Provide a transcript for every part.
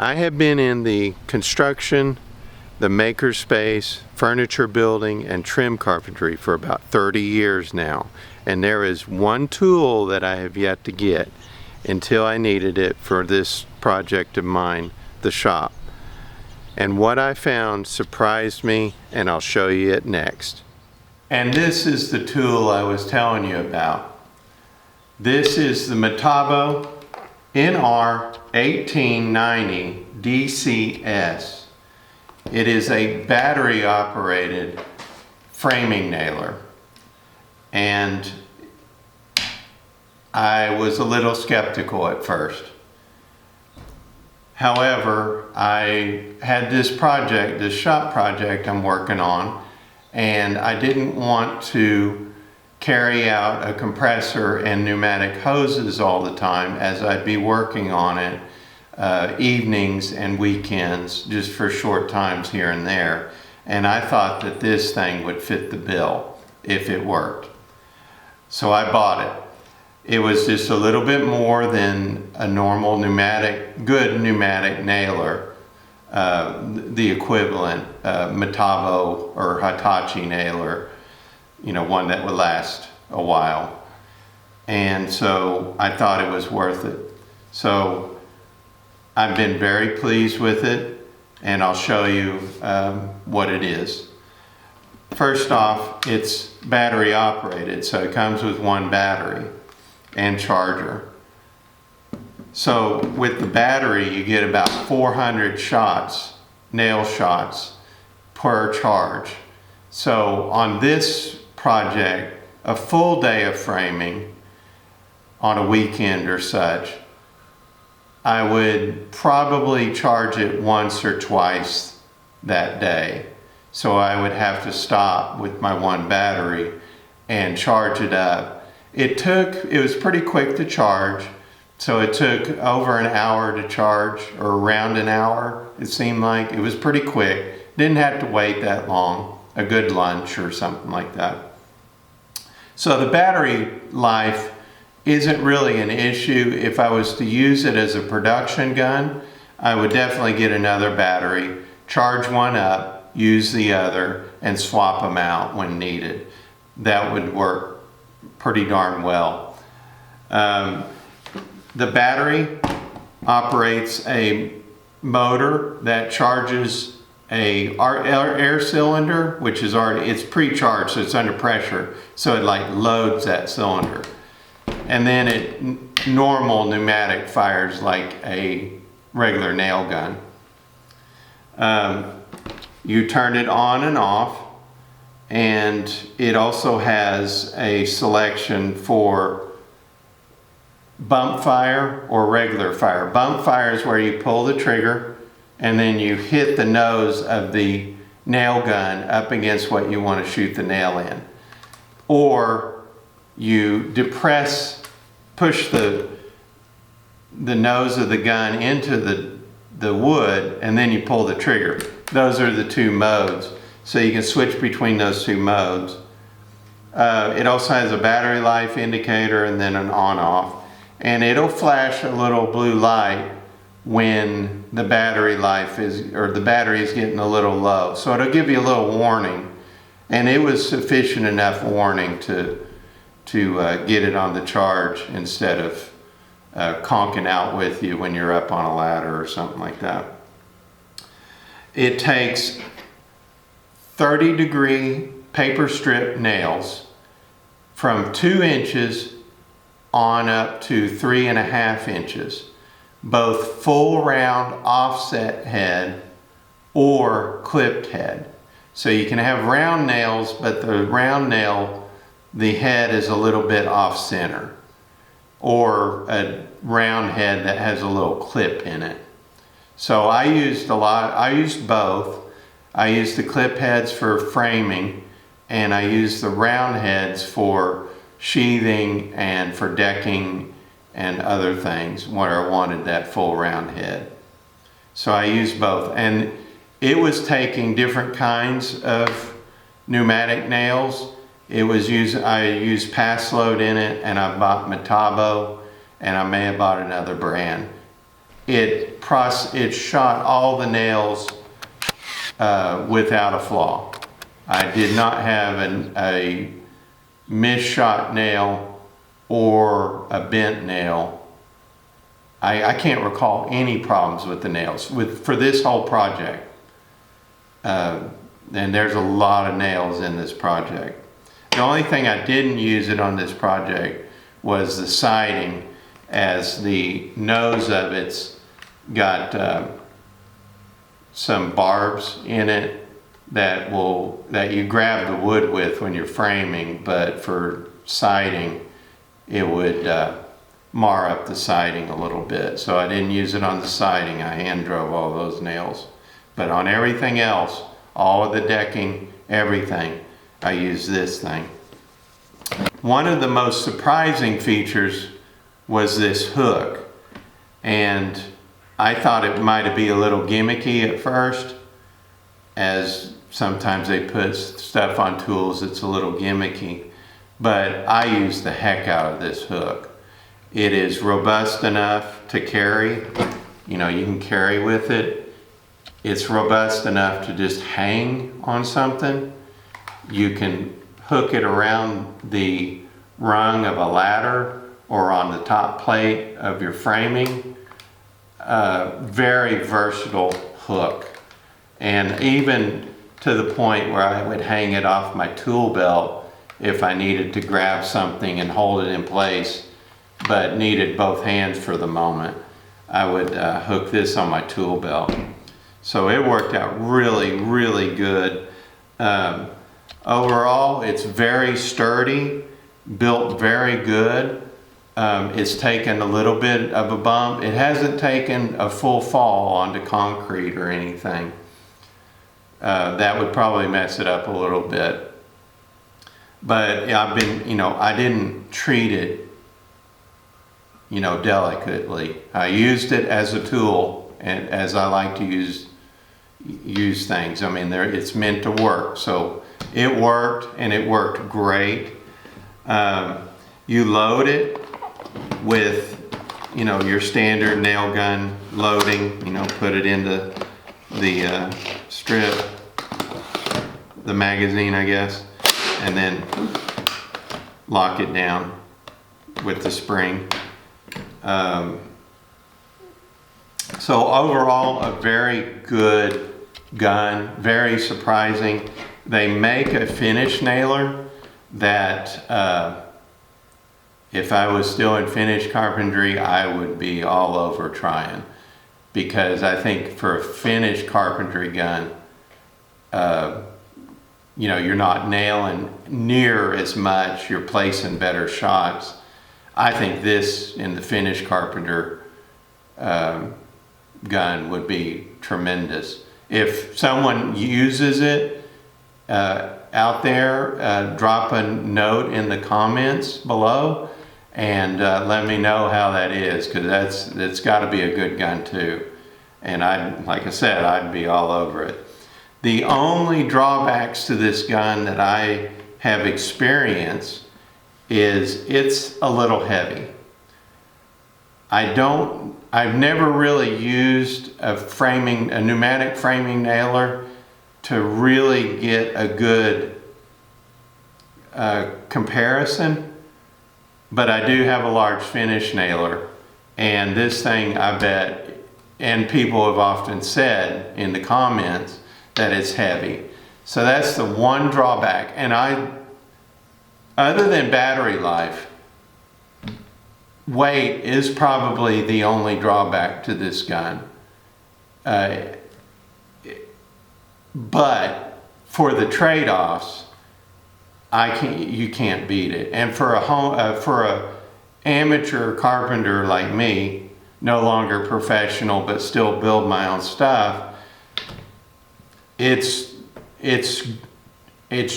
I have been in the construction, the makerspace, furniture building, and trim carpentry for about 30 years now. And there is one tool that I have yet to get until I needed it for this project of mine, the shop. And what I found surprised me, and I'll show you it next. And this is the tool I was telling you about. This is the Metabo NR1890DCS. It is a battery operated framing nailer. And I was a little skeptical at first. However, I had this project, this shop project I'm working on, and I didn't want to carry out a compressor and pneumatic hoses all the time, as I'd be working on it evenings and weekends just for short times here and there. And I thought that this thing would fit the bill if it worked. So I bought it. It was just a little bit more than a normal good pneumatic nailer, the equivalent Metabo or Hitachi nailer, you know, one that would last a while. And so I thought it was worth it. So I've been very pleased with it, and I'll show you what it is. First off, it's battery operated, so it comes with one battery and charger. So with the battery, you get about 400 shots, nail shots per charge. So on this project, a full day of framing on a weekend or such, I would probably charge it once or twice that day. So I would have to stop with my one battery and charge it up. It was pretty quick to charge. So it took over an hour to charge, or around an hour, it seemed like. It was pretty quick. Didn't have to wait that long, a good lunch or something like that. So the battery life isn't really an issue. If I was to use it as a production gun, I would definitely get another battery, charge one up, use the other, and swap them out when needed. That would work pretty darn well. The battery operates a motor that charges a air cylinder, which is it's pre-charged, so it's under pressure, so it like loads that cylinder. And then it normal pneumatic fires like a regular nail gun. You turn it on and off, and it also has a selection for bump fire or regular fire. Bump fire is where you pull the trigger and then you hit the nose of the nail gun up against what you want to shoot the nail in. Or you push the nose of the gun into the wood, and then you pull the trigger. Those are the two modes. So you can switch between those two modes. It also has a battery life indicator and then an on-off. And it'll flash a little blue light when the battery the battery is getting a little low. So it'll give you a little warning. And it was sufficient enough warning to get it on the charge instead of conking out with you when you're up on a ladder or something like that. It takes 30-degree paper strip nails from 2 inches on up to 3.5 inches, both full round offset head or clipped head. So you can have round nails, but the round nail, the head is a little bit off center, or a round head that has a little clip in it. So I used both. I used the clip heads for framing, and I used the round heads for sheathing and for decking and other things where I wanted that full round head. So I used both, and it was taking different kinds of pneumatic nails. I used pass load in it, and I bought Metabo, and I may have bought another brand. it shot all the nails without a flaw. I did not have a misshot nail or a bent nail. I can't recall any problems with the nails for this whole project. And there's a lot of nails in this project. The only thing I didn't use it on this project was the siding, as the nose of it's got some barbs in it that you grab the wood with when you're framing, but for siding it would mar up the siding a little bit. So I didn't use it on the siding. I hand drove all those nails. But on everything else, all of the decking, everything, I use this thing. One of the most surprising features was this hook. And I thought it might be a little gimmicky at first, as sometimes they put stuff on tools that's a little gimmicky. But I use the heck out of this hook. It is robust enough to carry. You know, you can carry with it. It's robust enough to just hang on something. You can hook it around the rung of a ladder or on the top plate of your framing. Very versatile hook. And even to the point where I would hang it off my tool belt if I needed to grab something and hold it in place, but needed both hands for the moment. I would hook this on my tool belt. So it worked out really, really good. Overall, it's very sturdy, built very good. It's taken a little bit of a bump. It hasn't taken a full fall onto concrete or anything. That would probably mess it up a little bit. But I didn't treat it, delicately. I used it as a tool, and as I like to use things. I mean, it's meant to work. So it worked, and it worked great. You load it with, your standard nail gun loading. Put it into the strip, the magazine, I guess, and then lock it down with the spring. So overall, a very good gun, very surprising. They make a finish nailer that if I was still in finish carpentry, I would be all over trying, because I think for a finished carpentry gun, you're not nailing near as much, you're placing better shots. I think this in the finished carpenter gun would be tremendous. If someone uses it out there, drop a note in the comments below and let me know how that is, because that's got to be a good gun too. And like I said, I'd be all over it. The only drawbacks to this gun that I have experienced is it's a little heavy. I've never really used a pneumatic framing nailer to really get a good comparison, but I do have a large finish nailer, and this thing, I bet, and people have often said in the comments that it's heavy. So that's the one drawback. And other than battery life, weight is probably the only drawback to this gun. But for the trade-offs, you can't beat it. And for a amateur carpenter like me, no longer professional but still build my own stuff, it's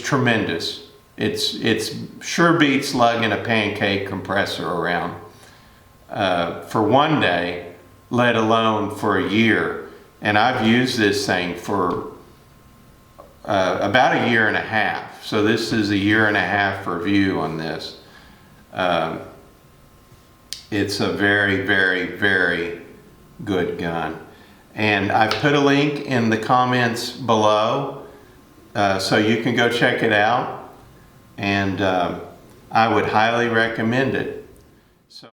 tremendous. It's sure beats lugging a pancake compressor around for one day, let alone for a year. And I've used this thing for about a year and a half. So this is a year and a half review on this. It's a very, very, very good gun. And I've put a link in the comments below so you can go check it out, and I would highly recommend it.